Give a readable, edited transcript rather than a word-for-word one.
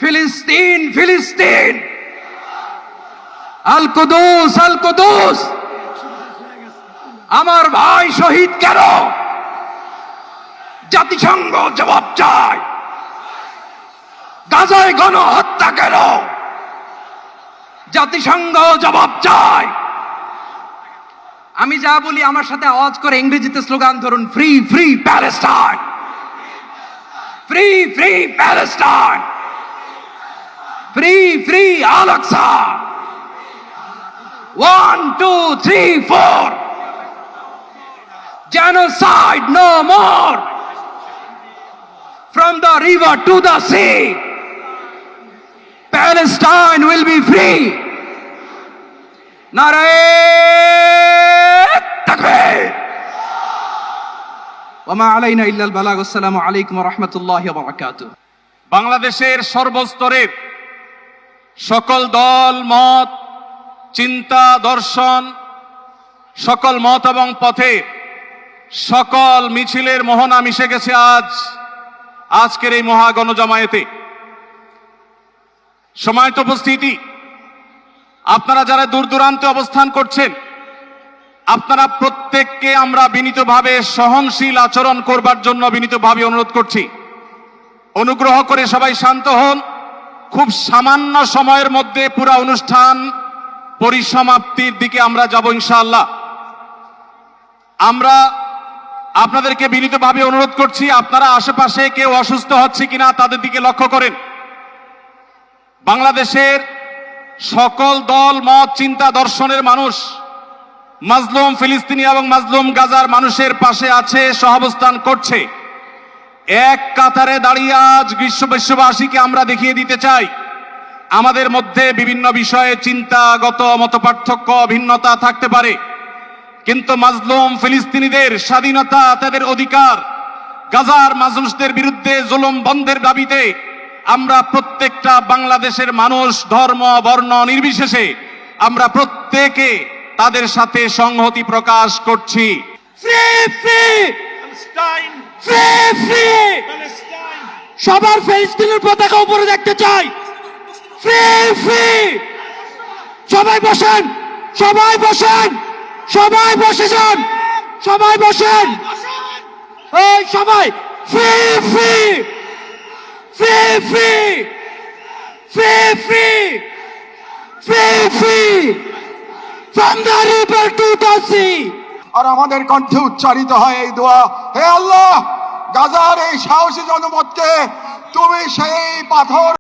ফিলিস্তিন ফিলিস্তিন, আল কুদুস আল কুদুস। আমার ভাই শহীদ কেন? জাতিসংঘ জবাব চায়। গাজায় গণহত্যা কেন? জাতিসংঘ জবাব চায়। আমি যা বলি আমার সাথে আওয়াজ করে ইংরেজিতে স্লোগান ধরুন, free free Palestine, free free Palestine, free free Al Aqsa. 1 2 3 4, genocide no more, from the river to the sea, Palestine will be free. Nare takbir wa ma alayna illa al balagh. Assalamu alaykum wa rahmatullahi wa barakatuh. বাংলাদেশের সর্বস্তরের সকল দল মত, চিন্তা, দর্শন, সকল মত এবং পথে সকল মিছিলের মোহনা মিশে গেছে আজকের এই মহা গণজামায়াতে। সময়ত উপস্থিতি, আপনারা যারা দূর দূরান্তে অবস্থান করছেন, আপনারা প্রত্যেককে আমরা বিনীতভাবে সহনশীল আচরণ করবার জন্য বিনীতভাবে অনুরোধ করছি। অনুগ্রহ করে সবাই শান্ত হন। খুব সামান্য সময়ের মধ্যে পুরো অনুষ্ঠান পরিসমাপ্তির দিকে আমরা যাব ইনশাআল্লাহ। আমরা আপনাদেরকে বিনীতভাবে অনুরোধ করছি, আপনারা আশেপাশে কেউ অসুস্থ হচ্ছে কিনা তাদের দিকে লক্ষ্য করেন। বাংলাদেশের সকল দল মত, চিন্তা, দর্শনের মানুষ মাজলুম ফিলিস্তিনি এবং মাজলুম গাজার মানুষের পাশে আছে, সহাবস্থান করছে। এক কাতারে দাঁড়িয়ে আজ বিশ্ববাসীকে আমরা দেখিয়ে দিতে চাই, আমাদের মধ্যে বিভিন্ন বিষয়ে চিন্তাগত মতপার্থক্য, ভিন্নতা থাকতে পারে, কিন্তু মাজলুম ফিলিস্তিনিদের স্বাধীনতা, তাদের অধিকার, গাজার মানুষদের বিরুদ্ধে জুলুম বন্ধের দাবিতে আমরা প্রত্যেকটা বাংলাদেশের মানুষ, ধর্ম বর্ণ নির্বিশেষে আমরা প্রত্যেকে তাদের সাথে সংহতি প্রকাশ করছি। Free free Palestine, free free Palestine. সবার ফিলিস্তিনের পতাকা উপরে দেখতে চাই। Free free. সবাই বসেন, সবাই বসেন, সবাই বসে যান, সবাই বসেন, এই সবাই। Free free, free free, free free, free free, from the river to the sea. আর আমাদের কণ্ঠে উচ্চারিত হয় এই দোয়া, হে আল্লাহ, গাজার এই সাহসী জনপদকে তুমি সেই পাথর